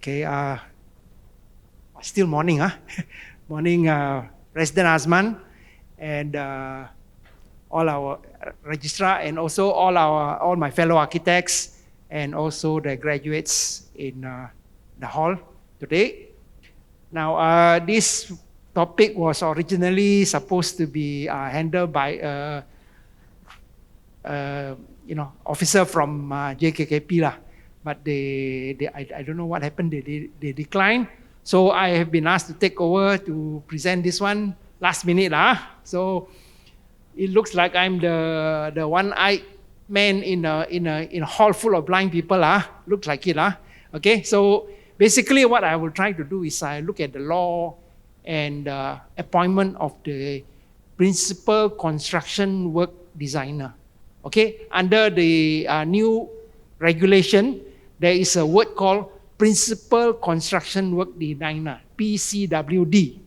Okay, still morning, huh? Morning, President Azman, and all our registrar, and also all my fellow architects, and also the graduates in the hall today. Now, this topic was originally supposed to be handled by officer from JKKP lah, but I don't know what happened. They declined. So I have been asked to take over to present this one last minute lah. So it looks like I'm the one-eyed man in a hall full of blind people lah. Looks like it lah. Okay, so basically what I will try to do is I look at the law and appointment of the principal construction work designer. Okay, under the new regulation, there is a word called Principal Construction Work Designer, PCWD.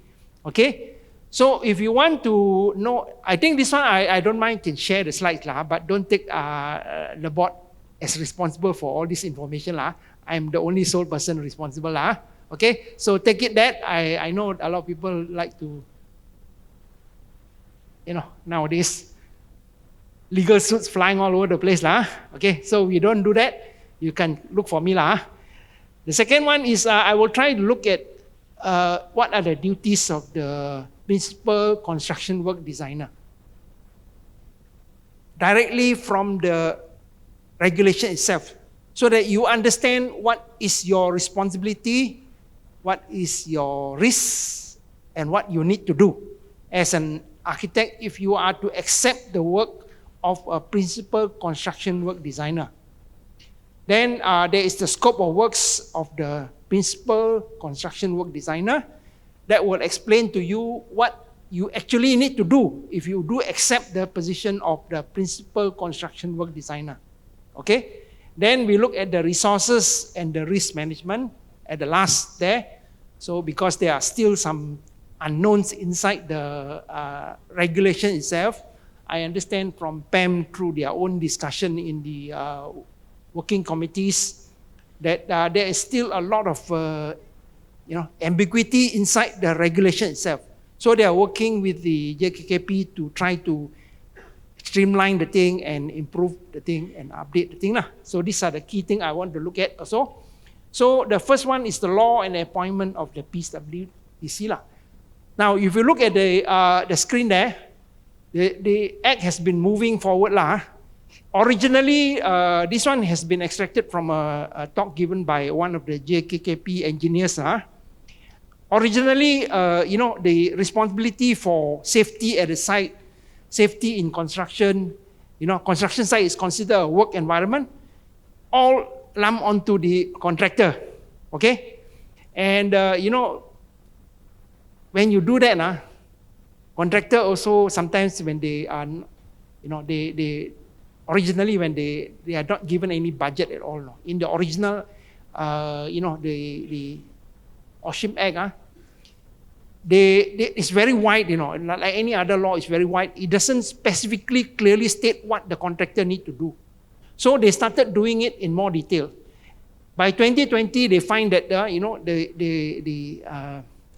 Okay, so if you want to know, I think this one I don't mind, can share the slides lah, but don't take the board as responsible for all this information lah. I'm the only sole person responsible lah. Okay, so take it that I know a lot of people like to, nowadays legal suits flying all over the place lah. Okay, so we don't do that. You can look for me lah. The second one is I will try to look at what are the duties of the principal construction work designer directly from the regulation itself, so that you understand what is your responsibility, what is your risk, and what you need to do as an architect if you are to accept the work of a principal construction work designer. Then there is the scope of works of the principal construction work designer that will explain to you what you actually need to do if you do accept the position of the principal construction work designer. Okay? Then we look at the resources and the risk management at the last there. So because there are still some unknowns inside the regulation itself, I understand from PAM through their own discussion in the working committees that there is still a lot of ambiguity inside the regulation itself. So they are working with the JKKP to try to streamline the thing and improve the thing and update the thing lah. So these are the key things I want to look at also. So the first one is the law and the appointment of the PCWDC lah. Now if you look at the screen there, the act has been moving forward lah. Originally, this one has been extracted from a talk given by one of the JKKP engineers. Originally, the responsibility for safety at the site, safety in construction, construction site is considered a work environment, all lump onto the contractor. Okay? And, when you do that, contractor also sometimes when they are, they originally when they are not given any budget at all. No. In the original, the OSHIM Act, it's very wide, like any other law, it's very wide. It doesn't specifically clearly state what the contractor need to do. So they started doing it in more detail. By 2020, they find that the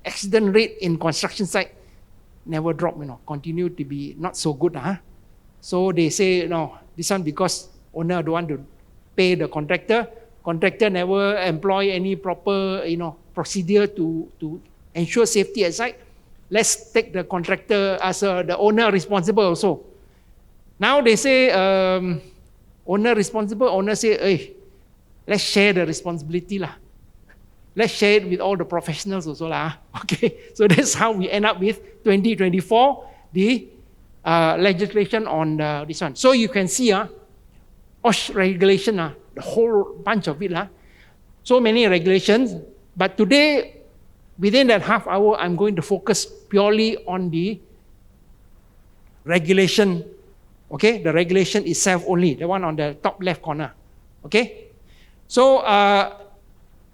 accident rate in construction site never dropped, continue to be not so good. So they say, no, this one because owner don't want to pay the contractor never employ any proper, procedure to ensure safety at site. Let's take the contractor as the owner responsible also. Now they say, owner responsible, owner say, hey, let's share the responsibility lah. Let's share it with all the professionals also lah. Okay, so that's how we end up with 2024, the legislation on this one. So you can see OSH regulation, the whole bunch of it. So many regulations, but today, within that half hour, I'm going to focus purely on the regulation, okay? The regulation itself only, the one on the top left corner, okay? So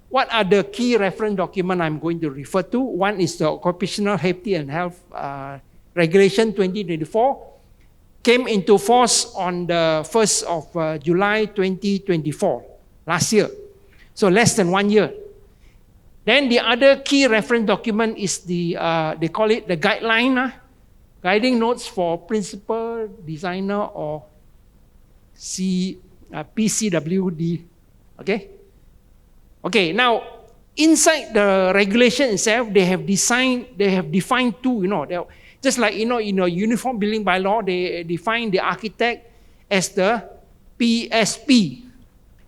what are the key reference documents I'm going to refer to? One is the Occupational Safety and Health Regulation 2024, came into force on the 1st of July 2024, last year. So less than 1 year. Then the other key reference document is the, they call it the guideline, guiding notes for principal, designer, or PCWD. Okay? Okay, now, inside the regulation itself, they have defined two, just like, in a uniform building bylaw, they define the architect as the PSP.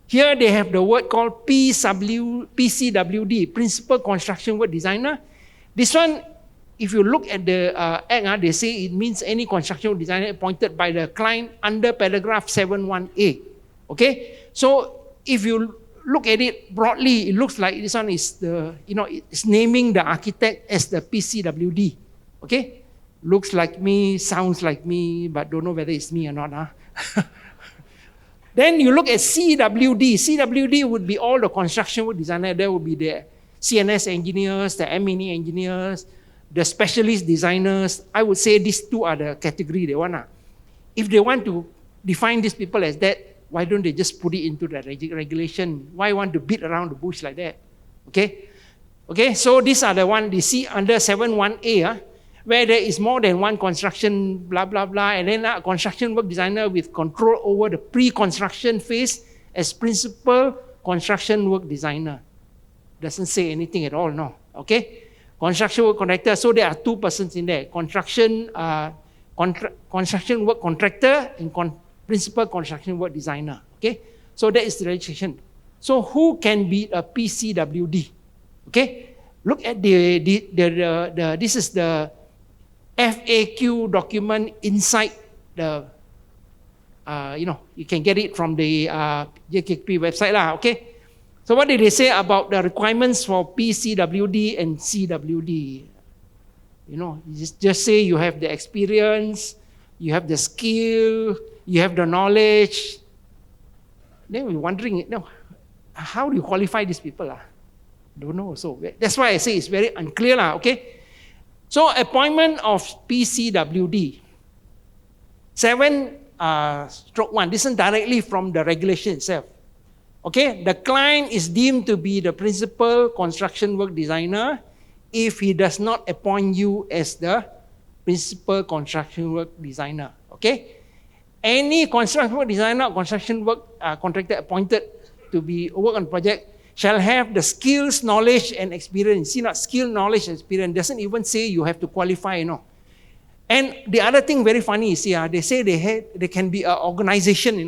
Here they have the word called PCWD, Principal Construction Work Designer. This one, if you look at the act, they say it means any construction work designer appointed by the client under paragraph 7.1a. Okay? So if you look at it broadly, it looks like this one is it's naming the architect as the PCWD. Okay? Looks like me, sounds like me, but don't know whether it's me or not. Then you look at CWD. CWD would be all the construction work designer. There would be the CNS engineers, the M&E engineers, the specialist designers. I would say these two are the category they want. If they want to define these people as that, why don't they just put it into the regulation? Why want to beat around the bush like that? Okay? Okay, so these are the one they see under 7.1a, where there is more than one construction, blah, blah, blah, and then a construction work designer with control over the pre-construction phase as principal construction work designer. Doesn't say anything at all, no. Okay? Construction work contractor, so there are two persons in there. Construction work contractor and principal construction work designer. Okay? So that is the registration. So who can be a PCWD? Okay? Look at this is the FAQ document inside the, you can get it from the JKP website lah, okay? So what did they say about the requirements for PCWD and CWD? You just say you have the experience, you have the skill, you have the knowledge. Then we're wondering, how do you qualify these people? Don't know. So that's why I say it's very unclear lah, okay? So appointment of PCWD, 7/1, this is directly from the regulation itself. Okay, the client is deemed to be the principal construction work designer if he does not appoint you as the principal construction work designer. Okay, any construction work designer or construction work contractor appointed to be work on project shall have the skills, knowledge, and experience. See, not skill, knowledge, and experience. Doesn't even say you have to qualify, And the other thing very funny is, they say they can be an organization,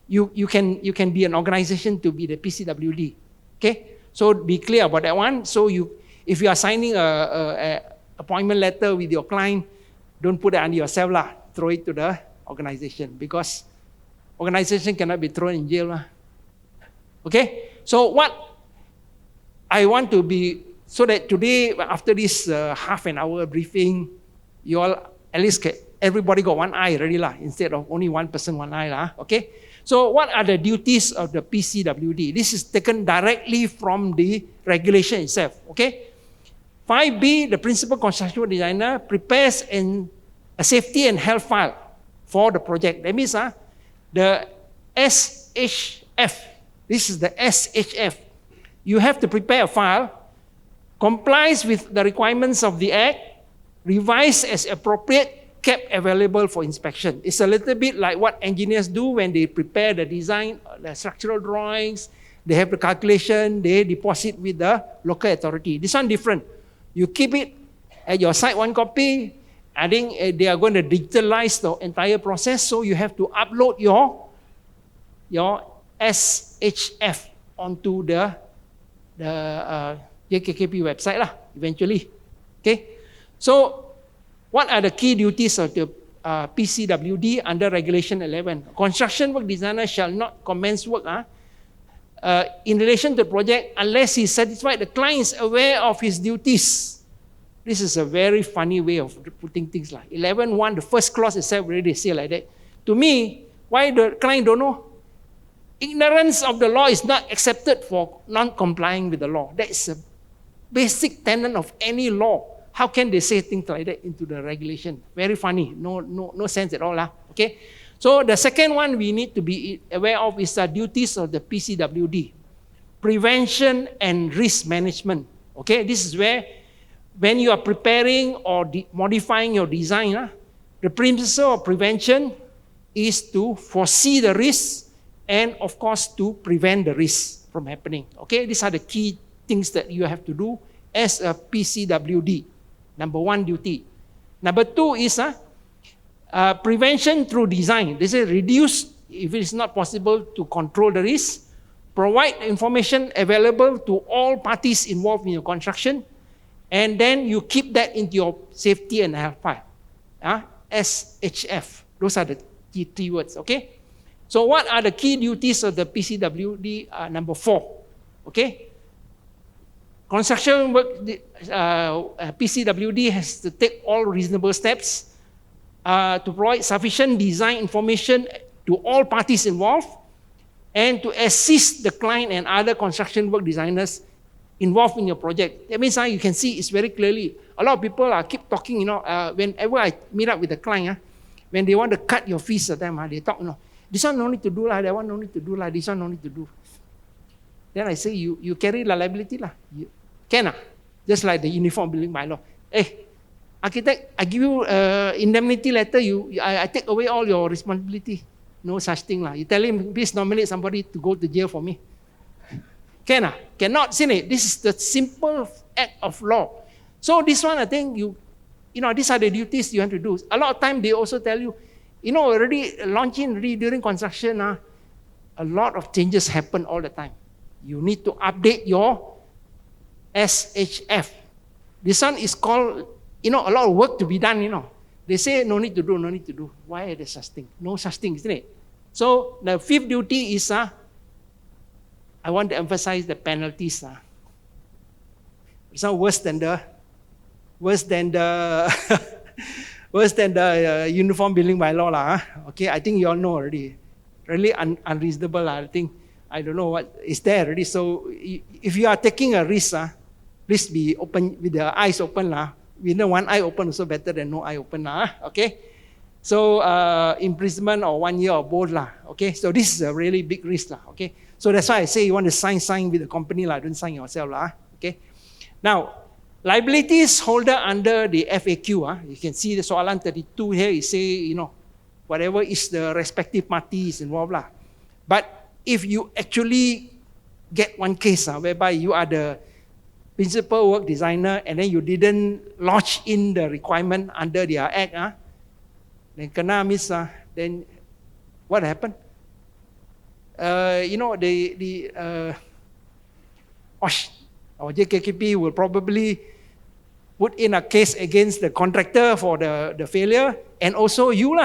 You can be an organization to be the PCWD. Okay? So be clear about that one. So if you are signing a appointment letter with your client, don't put it under yourself lah. Throw it to the organization, because organization cannot be thrown in jail lah. Okay? So what I want to be, so that today, after this half an hour briefing, you all, at least everybody got one eye already lah, instead of only one person, one eye lah. Okay? So what are the duties of the PCWD? This is taken directly from the regulation itself. Okay? 5B, the principal construction designer prepares a safety and health file for the project. That means the SHF, this is the SHF. You have to prepare a file, complies with the requirements of the Act, revise as appropriate, kept available for inspection. It's a little bit like what engineers do when they prepare the design, the structural drawings, they have the calculation, they deposit with the local authority. This one different. You keep it at your site, one copy. I think they are going to digitalize the entire process, so you have to upload your SHF onto the JKKP website lah, eventually. Okay? So, what are the key duties of the PCWD under Regulation 11? Construction work designer shall not commence work in relation to the project unless he is satisfied the client is aware of his duties. This is a very funny way of putting things like 11.1, the first clause itself already say like that. To me, why the client don't know? Ignorance of the law is not accepted for non-complying with the law. That is a basic tenet of any law. How can they say things like that into the regulation? Very funny. No sense at all. Okay? So the second one we need to be aware of is the duties of the PCWD. Prevention and risk management. Okay, this is where when you are preparing or modifying your design, the principle of prevention is to foresee the risks and of course to prevent the risks from happening. Okay, these are the key things that you have to do as a PCWD. Number one duty. Number two is prevention through design. This is reduce, if it is not possible to control the risk, provide information available to all parties involved in your construction, and then you keep that into your safety and health file. SHF. Those are the key three words, okay? So what are the key duties of the PCWD? Number 4, okay? Construction work, PCWD has to take all reasonable steps to provide sufficient design information to all parties involved and to assist the client and other construction work designers involved in your project. That means you can see it's very clearly. A lot of people keep talking, whenever I meet up with the client, when they want to cut your fees at them, they talk, this one no need to do, that one no need to do, this one no need to do. Then I say, you carry liability. Can just like the Uniform Building Bylaw. Hey, architect, I give you indemnity letter, I take away all your responsibility. No such thing. You tell him, please nominate somebody to go to jail for me. Cannot, isn't it? This is the simple act of law. So this one, I think, these are the duties you have to do. A lot of time they also tell you, already launching during construction, a lot of changes happen all the time. You need to update your SHF. This one is called, a lot of work to be done, They say no need to do, no need to do. Why is there such thing? No such thing, isn't it? So the 5th duty is, I want to emphasize the penalties. It's not worse than the Uniform Building Bylaw. Okay, I think you all know already. Really unreasonable. I think, I don't know what is there already. So if you are taking a risk, please be open with the eyes open. With one eye open also better than no eye open. Okay, so imprisonment or 1 year or both. Okay, so this is a really big risk. Okay, so that's why I say you want to sign with the company. Don't sign yourself. Okay, now liabilities holder under the FAQ. You can see the soalan 32 here. It say whatever is the respective parties involved. But if you actually get one case whereby you are the principal work designer and then you didn't lodge in the requirement under their act, then kena miss, then what happened? Our JKKP will probably put in a case against the contractor for the failure, and also you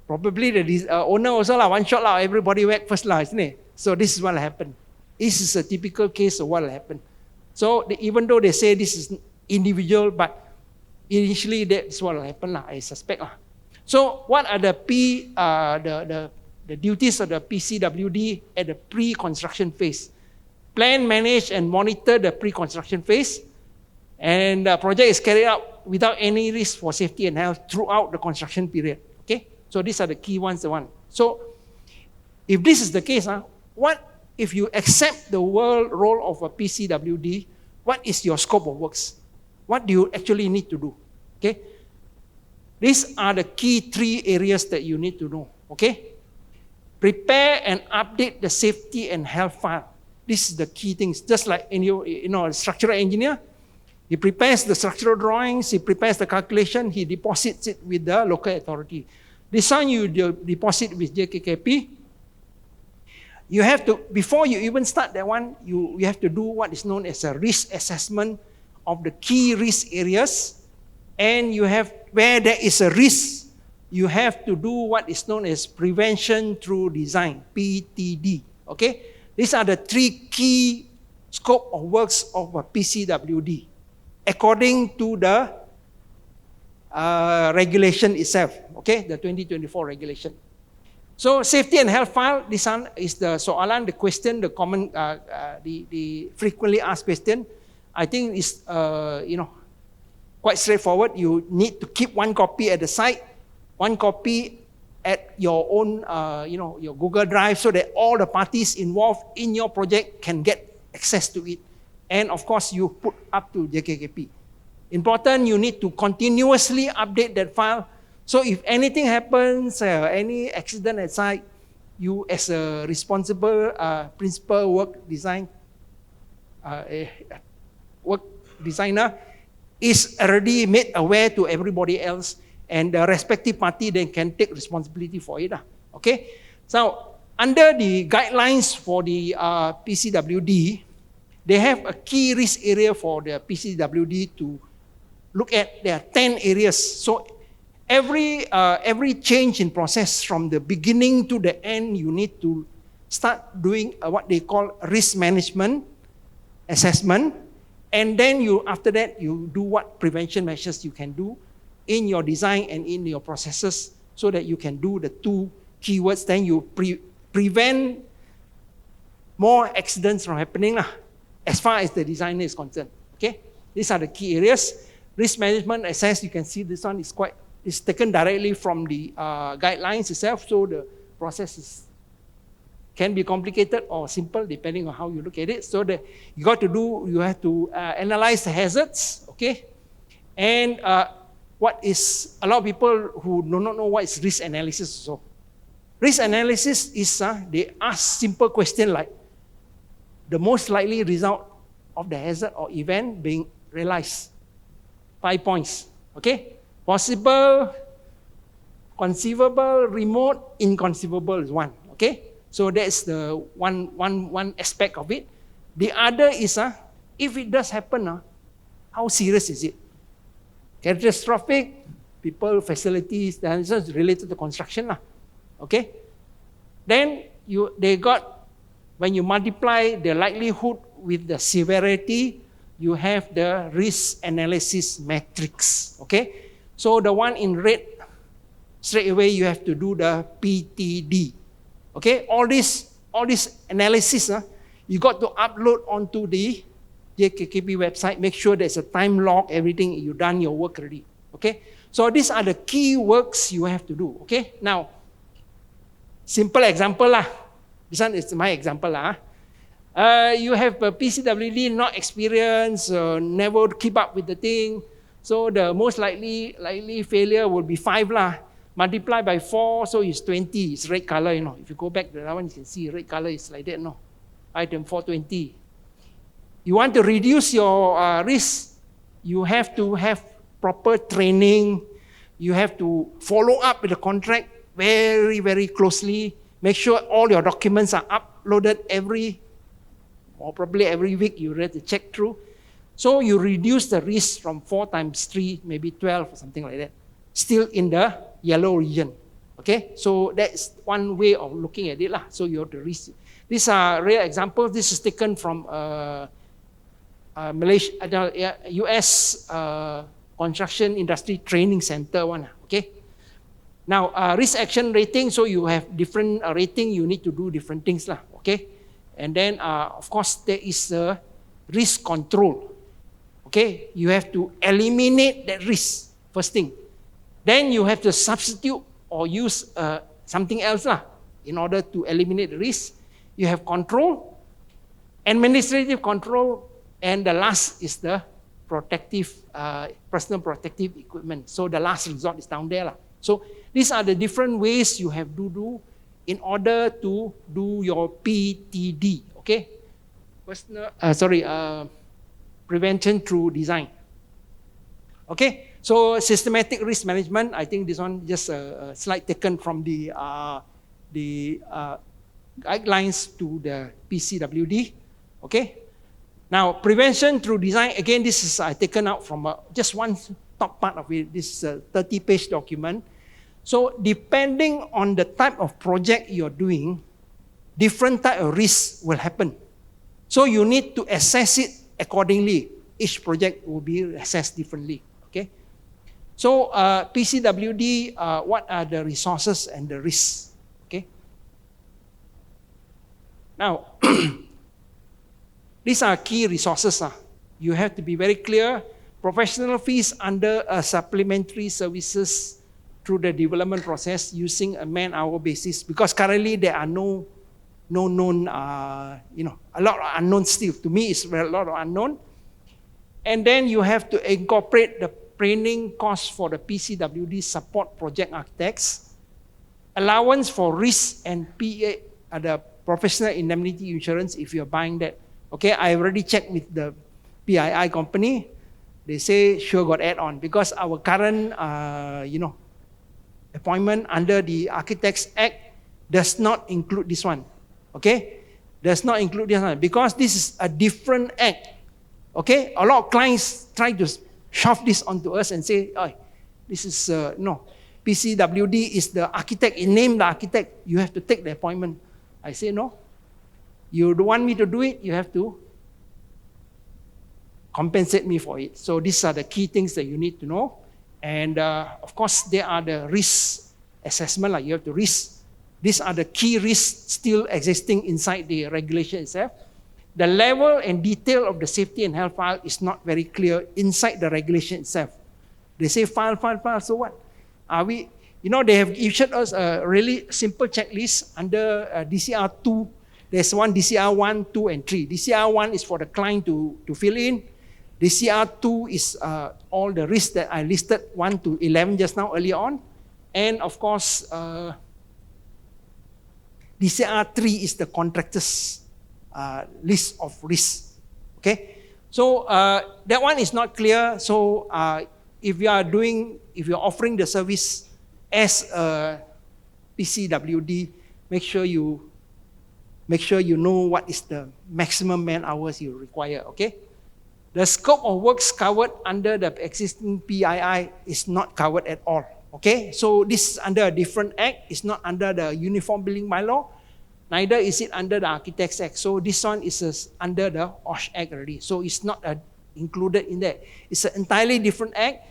probably the owner also one shot everybody whack first isn't it? So this is what happened. This is a typical case of what happened. So even though they say this is individual, but initially that's what happened I suspect. So what are the duties of the PCWD at the pre-construction phase? Plan, manage, and monitor the pre-construction phase, and the project is carried out without any risk for safety and health throughout the construction period. Okay, so these are the key ones. So if this is the case, what if you accept the role of a PCWD? What is your scope of works? What do you actually need to do? Okay, these are the key 3 areas that you need to know. Okay, prepare and update the safety and health file. This is the key things. Just like a structural engineer, he prepares the structural drawings, he prepares the calculation, he deposits it with the local authority. This one you deposit with JKKP. You have to, before you even start that one, you have to do what is known as a risk assessment of the key risk areas, and you have, where there is a risk, you have to do what is known as prevention through design, PTD. Okay, these are the 3 key scope of works of a PCWD according to the regulation itself. Okay, the 2024 regulation. So safety and health file, this one is the soalan, the question, the common, the frequently asked question. I think it's quite straightforward. You need to keep 1 copy at the site, 1 copy at your own, your Google Drive, so that all the parties involved in your project can get access to it. and of course you put up to JKKP. Important, you need to continuously update that file. So if anything happens, any accident at site, you as a responsible principal work designer is already made aware to everybody else, and the respective party then can take responsibility for it. Okay? So under the guidelines for the PCWD, they have a key risk area for the PCWD to look at. There are 10 areas. So every change in process from the beginning to the end, you need to start doing what they call risk management assessment. And then after that, you do what prevention measures you can do in your design and in your processes so that you can do the two keywords. Then you prevent more accidents from happening as far as the designer is concerned. Okay, these are the key areas. Risk management assess, you can see this one is taken directly from the guidelines itself. So the process can be complicated or simple depending on how you look at it. So you have to analyze the hazards, okay? And a lot of people who do not know what is risk analysis. So risk analysis is, they ask simple question like, the most likely result of the hazard or event being realized. 5 points, okay? Possible, conceivable, remote, inconceivable is 1, okay? So that's the one aspect of it. The other is, if it does happen, how serious is it? Catastrophic, people, facilities, that's related to construction, okay? Then when you multiply the likelihood with the severity, you have the risk analysis matrix, okay? So the one in red, straight away you have to do the PTD. Okay, all this analysis, you got to upload onto the JKKP website. Make sure there's a time log, everything, you've done your work already. Okay, so these are the key works you have to do. Okay, now, simple example lah. This one is my example lah. You have a PCWD, not experienced, never keep up with the thing. So the most likely failure will be 5 lah. Multiply by 4, so it's 20. It's red color, you know. If you go back to that one, you can see red color is like that, no? Item 420. You want to reduce your risk, you have to have proper training. You have to follow up with the contract very, very closely. Make sure all your documents are uploaded probably every week. You have to check through. So you reduce the risk from 4 times 3, maybe 12 or something like that. Still in the yellow region. Okay, so that's one way of looking at it lah. So you have to risk. These are real examples. This is taken from Malaysia, US Construction Industry Training Center one. Okay. Now risk action rating. So you have different rating. You need to do different things lah. Okay, and then of course there is a risk control. Okay, you have to eliminate that risk first thing. Then you have to substitute or use something else lah in order to eliminate the risk. You have control, administrative control, and the last is the personal protective equipment. So the last resort is down there lah. So these are the different ways you have to do in order to do your PTD. Okay, prevention through design. Okay, so systematic risk management. I think this one just a slide taken from the guidelines to the PCWD. Okay. Now prevention through design. Again, this is taken out from just one top part of it. This is a 30-page document. So depending on the type of project you're doing, different type of risks will happen. So you need to assess it accordingly. Each project will be assessed differently. Okay. So PCWD, what are the resources and the risks? Okay. Now, these are key resources. You have to be very clear. Professional fees under supplementary services through the development process using a man-hour basis, because currently there are no no known, a lot of unknowns still. To me, it's a lot of unknown. And then you have to incorporate the training costs for the PCWD support project architects, allowance for risk and PA, the professional indemnity insurance if you're buying that. Okay, I already checked with the PII company. They say sure got add on because our current, appointment under the Architects Act does not include this one. Okay, does not include this one because this is a different act. Okay, a lot of clients try to shove this onto us and say, oh, this is no. PCWD is the architect, it named the architect, you have to take the appointment. I say no. You don't want me to do it, you have to compensate me for it. So these are the key things that you need to know. And of course, there are the risk assessment, like you have to risk. These are the key risks still existing inside the regulation itself. The level and detail of the safety and health file is not very clear inside the regulation itself. They say file, so what? They have issued us a really simple checklist under DCR 2. There's one DCR 1, 2, and 3. DCR 1 is for the client to fill in. DCR 2 is all the risks that I listed 1 to 11 just now earlier on. And of course, DCR 3 is the contractor's list of risks. Okay? So that one is not clear. So if you're offering the service as a PCWD, make sure you know what is the maximum man hours you require, okay? The scope of works covered under the existing PII is not covered at all, okay? So this is under a different act, it's not under the Uniform Building Bylaw, neither is it under the Architects Act. So this one is under the OSH Act already, so it's not included in there. It's an entirely different act,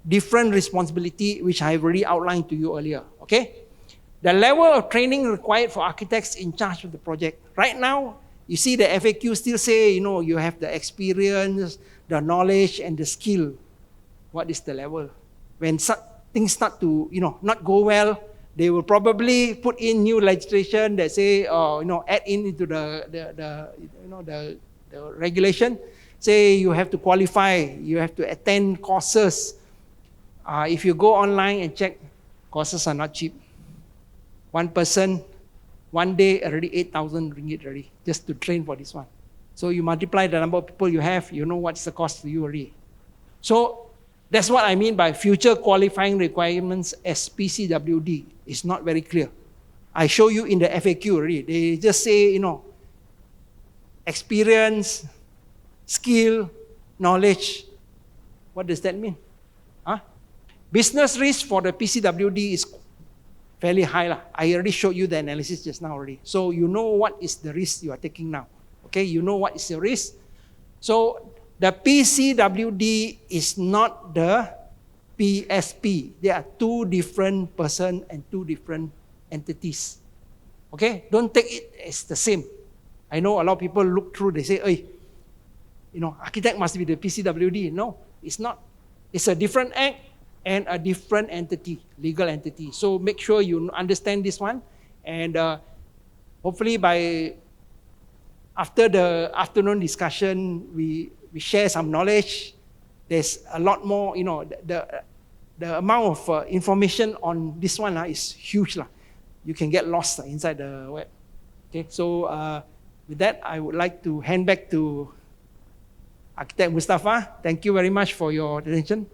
different responsibility, which I have already outlined to you earlier, okay? The level of training required for architects in charge of the project. Right now, you see the FAQ still say, you have the experience, the knowledge, and the skill. What is the level? When things start to, not go well, they will probably put in new legislation that say, add into the regulation. Say you have to qualify, you have to attend courses. If you go online and check, courses are not cheap. One person, one day already 8,000 ringgit already, just to train for this one. So you multiply the number of people you have, you know what's the cost to you already. So that's what I mean by future qualifying requirements as PCWD. It's not very clear. I show you in the FAQ already. They just say, experience, skill, knowledge. What does that mean? Business risk for the PCWD is fairly high. I already showed you the analysis just now already. So you know what is the risk you are taking now. Okay, you know what is the risk. So the PCWD is not the PSP. They are two different persons and two different entities. Okay, don't take it as the same. I know a lot of people look through, they say, hey, architect must be the PCWD. No, it's not. It's a different act and a different entity, legal entity. So make sure you understand this one. And hopefully after the afternoon discussion, we share some knowledge. There's a lot more, the amount of information on this one is huge. You can get lost inside the web. Okay, so with that, I would like to hand back to Architect Mustafa. Thank you very much for your attention.